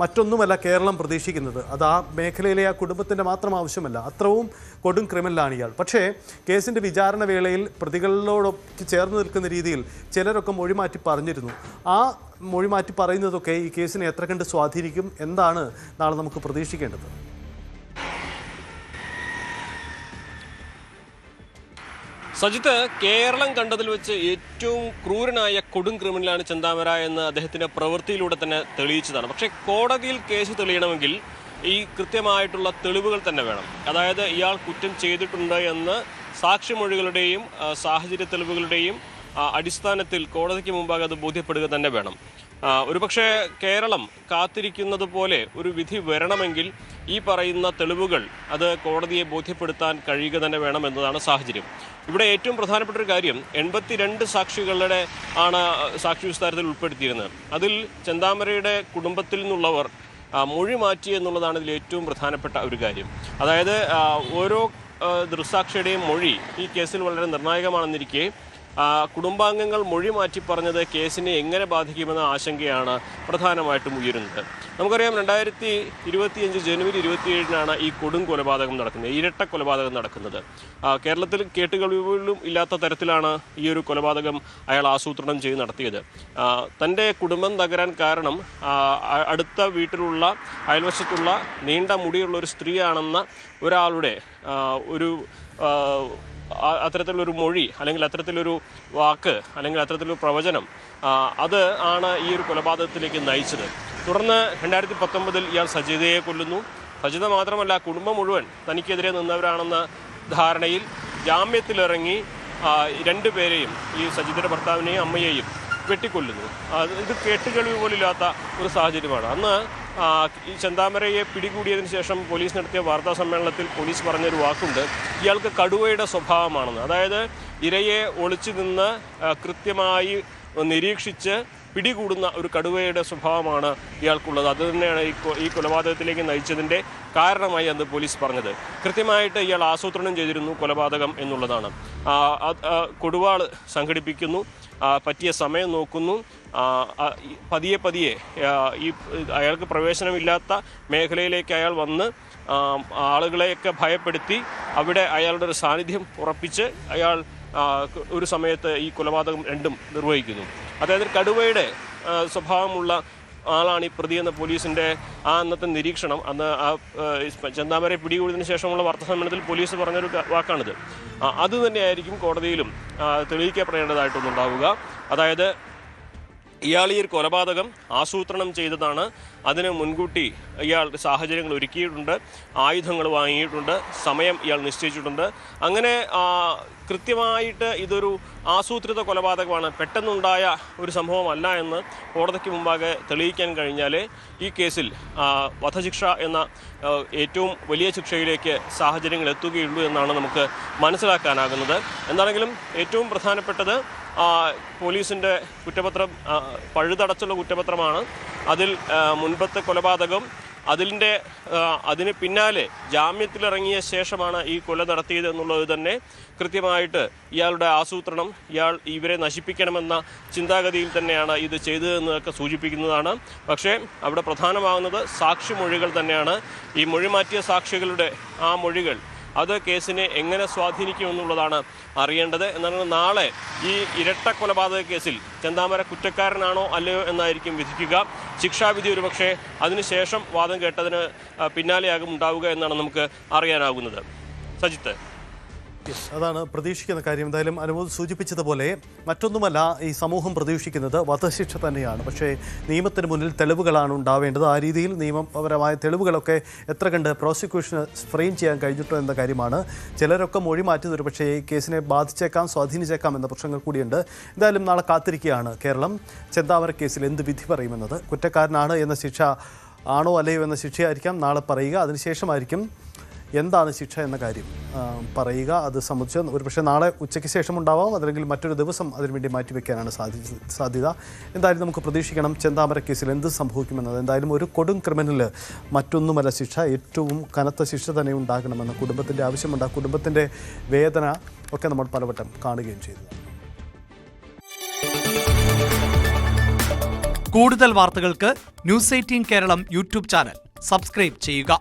മറ്റൊന്നുമല്ല കേരളം പ്രതീക്ഷിക്കുന്നത്. അത് ആ മേഖലയിലെ ആ കുടുംബത്തിൻ്റെ മാത്രം ആവശ്യമല്ല, അത്രയും കൊടും ക്രിമിനലാണ് ഇയാൾ. പക്ഷേ കേസിൻ്റെ വിചാരണ വേളയിൽ പ്രതികളോടൊക്കെ ചേർന്ന് നിൽക്കുന്ന രീതിയിൽ ചിലരൊക്കെ മൊഴി മാറ്റി പറഞ്ഞിരുന്നു. ആ മൊഴി മാറ്റി പറയുന്നതൊക്കെ ഈ കേസിനെ എത്ര കണ്ട് സ്വാധീനിക്കും, എന്താണ് നാളെ നമുക്ക് പ്രതീക്ഷിക്കേണ്ടത്? സജിത്ത്, കേരളം കണ്ടതിൽ വെച്ച് ഏറ്റവും ക്രൂരനായ കൊടും ക്രിമിനലാണ് ചെന്താമര എന്ന് അദ്ദേഹത്തിൻ്റെ പ്രവൃത്തിയിലൂടെ തന്നെ തെളിയിച്ചതാണ്. പക്ഷേ കോടതിയിൽ കേസ് തെളിയണമെങ്കിൽ ഈ കൃത്യമായിട്ടുള്ള തെളിവുകൾ തന്നെ വേണം. അതായത് ഇയാൾ കുറ്റം ചെയ്തിട്ടുണ്ട് എന്ന് സാക്ഷിമൊഴികളുടെയും സാഹചര്യ തെളിവുകളുടെയും അടിസ്ഥാനത്തിൽ കോടതിക്ക് മുമ്പാകെ അത് ബോധ്യപ്പെടുക തന്നെ വേണം. ഒരുപക്ഷെ കേരളം കാത്തിരിക്കുന്നത് പോലെ ഒരു വിധി വരണമെങ്കിൽ ഈ പറയുന്ന തെളിവുകൾ അത് കോടതിയെ ബോധ്യപ്പെടുത്താൻ കഴിയുക തന്നെ വേണം എന്നതാണ് സാഹചര്യം. ഇവിടെ ഏറ്റവും പ്രധാനപ്പെട്ട ഒരു കാര്യം 82 സാക്ഷികളുടെ ആണ് സാക്ഷി വിസ്താരത്തിൽ ഉൾപ്പെടുത്തിയിരുന്നത്. അതിൽ ചെന്താമരയുടെ കുടുംബത്തിൽ നിന്നുള്ളവർ മൊഴി മാറ്റി എന്നുള്ളതാണ് ഇതിൽ ഏറ്റവും പ്രധാനപ്പെട്ട ഒരു കാര്യം. അതായത് ഓരോ ദൃക്സാക്ഷിയുടെയും മൊഴി ഈ കേസിൽ വളരെ നിർണായകമാണെന്നിരിക്കെ കുടുംബാംഗങ്ങൾ മൊഴി മാറ്റി പറഞ്ഞത് കേസിനെ എങ്ങനെ ബാധിക്കുമെന്ന ആശങ്കയാണ് പ്രധാനമായിട്ടും ഉയരുന്നത്. നമുക്കറിയാം 2025 ജനുവരി 27-നാണ് ഈ കൊടും കൊലപാതകം നടക്കുന്നത്, ഇരട്ട കൊലപാതകം നടക്കുന്നത്. കേരളത്തിൽ കേട്ടുകേൾവികളും ഇല്ലാത്ത തരത്തിലാണ് ഈ ഒരു കൊലപാതകം അയാൾ ആസൂത്രണം ചെയ്ത് നടത്തിയത്. തൻ്റെ കുടുംബം തകരാൻ കാരണം അടുത്ത വീട്ടിലുള്ള അയൽവശത്തുള്ള നീണ്ട മുടിയുള്ള ഒരു സ്ത്രീയാണെന്ന ഒരാളുടെ ഒരു അത്തരത്തിലൊരു മൊഴി അല്ലെങ്കിൽ അത്തരത്തിലൊരു വാക്ക് അല്ലെങ്കിൽ അത്തരത്തിലൊരു പ്രവചനം അത് ആണ് ഈ ഒരു കൊലപാതകത്തിലേക്ക് നയിച്ചത്. തുടർന്ന് 2019 ഇയാൾ സജിതയെ കൊല്ലുന്നു. സജിത മാത്രമല്ല, കുടുംബം മുഴുവൻ തനിക്കെതിരെ നിന്നവരാണെന്ന ധാരണയിൽ ജാമ്യത്തിലിറങ്ങി 2 പേരെയും, ഈ സജിതയുടെ ഭർത്താവിനെയും അമ്മയെയും വെട്ടിക്കൊല്ലുന്നു. ഇത് കേട്ടുകേൾവി പോലില്ലാത്ത ഒരു സാഹചര്യമാണ്. അന്ന് ഈ ചെന്താമരയെ പിടികൂടിയതിന് ശേഷം പോലീസ് നടത്തിയ വാർത്താ സമ്മേളനത്തിൽ പോലീസ് പറഞ്ഞൊരു വാക്കുണ്ട്, ഇയാൾക്ക് കടുവയുടെ സ്വഭാവമാണെന്ന്. അതായത് ഇരയെ ഒളിച്ചു നിന്ന് കൃത്യമായി നിരീക്ഷിച്ച് പിടികൂടുന്ന ഒരു കടുവയുടെ സ്വഭാവമാണ് ഇയാൾക്കുള്ളത്. അത് തന്നെയാണ് ഈ കൊലപാതകത്തിലേക്ക് നയിച്ചതിൻ്റെ കാരണമായി അന്ന് പോലീസ് പറഞ്ഞത്. കൃത്യമായിട്ട് ഇയാൾ ആസൂത്രണം ചെയ്തിരുന്നു കൊലപാതകം എന്നുള്ളതാണ്. കൊടുവാൾ സംഘടിപ്പിക്കുന്നു, പറ്റിയ സമയം നോക്കുന്നു, പതിയെ ഈ അയാൾക്ക് പ്രവേശനമില്ലാത്ത മേഖലയിലേക്ക് അയാൾ വന്ന് ആളുകളെയൊക്കെ ഭയപ്പെടുത്തി അവിടെ അയാളുടെ ഒരു സാന്നിധ്യം ഉറപ്പിച്ച് അയാൾ ഒരു സമയത്ത് ഈ കൊലപാതകം രണ്ടും നിർവഹിക്കുന്നു. അതായത് കടുവയുടെ സ്വഭാവമുള്ള ആളാണ് ഈ പ്രതി എന്ന പോലീസിൻ്റെ അന്നത്തെ നിരീക്ഷണം. അന്ന് ചെന്താമരയെ പിടികൂടിയതിനു ശേഷമുള്ള വാർത്താസമ്മേളനത്തിൽ പോലീസ് പറഞ്ഞൊരു വാക്കാണിത്. അതുതന്നെയായിരിക്കും കോടതിയിലും തെളിയിക്കപ്പെടേണ്ടതായിട്ടൊന്നുണ്ടാവുക. അതായത് ഇയാൾ ഈ ഒരു കൊലപാതകം ആസൂത്രണം ചെയ്തതാണ്, അതിന് മുൻകൂട്ടി ഇയാൾ സാഹചര്യങ്ങൾ ഒരുക്കിയിട്ടുണ്ട്, ആയുധങ്ങൾ വാങ്ങിയിട്ടുണ്ട്, സമയം ഇയാൾ നിശ്ചയിച്ചിട്ടുണ്ട്. അങ്ങനെ കൃത്യമായിട്ട് ഇതൊരു ആസൂത്രിത കൊലപാതകമാണ്, പെട്ടെന്നുണ്ടായ ഒരു സംഭവമല്ല എന്ന് കോടതിക്ക് മുമ്പാകെ തെളിയിക്കാൻ കഴിഞ്ഞാൽ ഈ കേസിൽ വധശിക്ഷ എന്ന ഏറ്റവും വലിയ ശിക്ഷയിലേക്ക് സാഹചര്യങ്ങൾ എത്തുകയുള്ളൂ എന്നാണ് നമുക്ക് മനസ്സിലാക്കാനാകുന്നത്. എന്താണെങ്കിലും ഏറ്റവും പ്രധാനപ്പെട്ടത് പോലീസിൻ്റെ കുറ്റപത്രം പഴുതടച്ചുള്ള കുറ്റപത്രമാണ്. അതിൽ മുൻപത്തെ കൊലപാതകം, അതിന് പിന്നാലെ ജാമ്യത്തിലിറങ്ങിയ ശേഷമാണ് ഈ കൊല നടത്തിയത് എന്നുള്ളത് തന്നെ കൃത്യമായിട്ട് ഇയാളുടെ ആസൂത്രണം, ഇവരെ നശിപ്പിക്കണമെന്ന ചിന്താഗതിയിൽ തന്നെയാണ് ഇത് ചെയ്തതെന്നൊക്കെ സൂചിപ്പിക്കുന്നതാണ്. പക്ഷേ അവിടെ പ്രധാനമാകുന്നത് സാക്ഷിമൊഴികൾ തന്നെയാണ്. ഈ മൊഴി മാറ്റിയ സാക്ഷികളുടെ ആ മൊഴികൾ അത് കേസിനെ എങ്ങനെ സ്വാധീനിക്കുമെന്നുള്ളതാണ് അറിയേണ്ടത്. എന്നാണ് നാളെ ഈ ഇരട്ട കൊലപാതക കേസിൽ ചെന്താമര കുറ്റക്കാരനാണോ അല്ലയോ എന്നായിരിക്കും വിധിക്കുക. ശിക്ഷാവിധി ഒരുപക്ഷെ അതിനുശേഷം വാദം കേട്ടതിന് പിന്നാലെയാകും ഉണ്ടാവുക എന്നാണ് നമുക്ക് അറിയാനാകുന്നത്. സജിത്ത്, അതാണ് പ്രതീക്ഷിക്കുന്ന കാര്യം. എന്തായാലും അനുമോദ് സൂചിപ്പിച്ചതുപോലെ മറ്റൊന്നുമല്ല ഈ സമൂഹം പ്രതീക്ഷിക്കുന്നത് വധശിക്ഷ തന്നെയാണ്. പക്ഷേ നിയമത്തിന് മുന്നിൽ തെളിവുകളാണ് ഉണ്ടാവേണ്ടത്. ആ രീതിയിൽ നിയമപരമായ തെളിവുകളൊക്കെ എത്ര കണ്ട് പ്രോസിക്യൂഷന് ഫ്രെയിം ചെയ്യാൻ കഴിഞ്ഞിട്ടോ എന്ന കാര്യമാണ്. ചിലരൊക്കെ മൊഴി മാറ്റുന്നത് പക്ഷേ ഈ കേസിനെ ബാധിച്ചേക്കാം, സ്വാധീനിച്ചേക്കാം എന്ന പ്രശ്നങ്ങൾ കൂടിയുണ്ട്. എന്തായാലും നാളെ കാത്തിരിക്കുകയാണ് കേരളം ചെന്താമര കേസിൽ എന്ത് വിധി പറയുമെന്നത്. കുറ്റക്കാരനാണ് എന്ന ശിക്ഷ ആണോ അല്ലയോ എന്ന ശിക്ഷയായിരിക്കാം നാളെ പറയുക. അതിനുശേഷമായിരിക്കും എന്താണ് ശിക്ഷ എന്ന കാര്യം പറയുക. അത് സംബന്ധിച്ച് ഒരുപക്ഷെ നാളെ ഉച്ചയ്ക്ക് ശേഷം ഉണ്ടാവാം, അല്ലെങ്കിൽ മറ്റൊരു ദിവസം അതിനുവേണ്ടി മാറ്റിവെക്കാനാണ് സാധ്യത. എന്തായാലും നമുക്ക് പ്രതീക്ഷിക്കണം ചെന്താമര കേസിൽ എന്ത് സംഭവിക്കുമെന്നത്. എന്തായാലും ഒരു കൊടും ക്രിമിനല് മറ്റൊന്നുമല്ല ശിക്ഷ, ഏറ്റവും കനത്ത ശിക്ഷ തന്നെ ഉണ്ടാകണമെന്ന് കുടുംബത്തിൻ്റെ ആവശ്യമുണ്ട്. ആ കുടുംബത്തിൻ്റെ വേദന ഒക്കെ നമ്മൾ പലവട്ടം കാണുകയും ചെയ്തു. കൂടുതൽ വാർത്തകൾക്ക് news 18 Keralam YouTube channel subscribe ചെയ്യുക.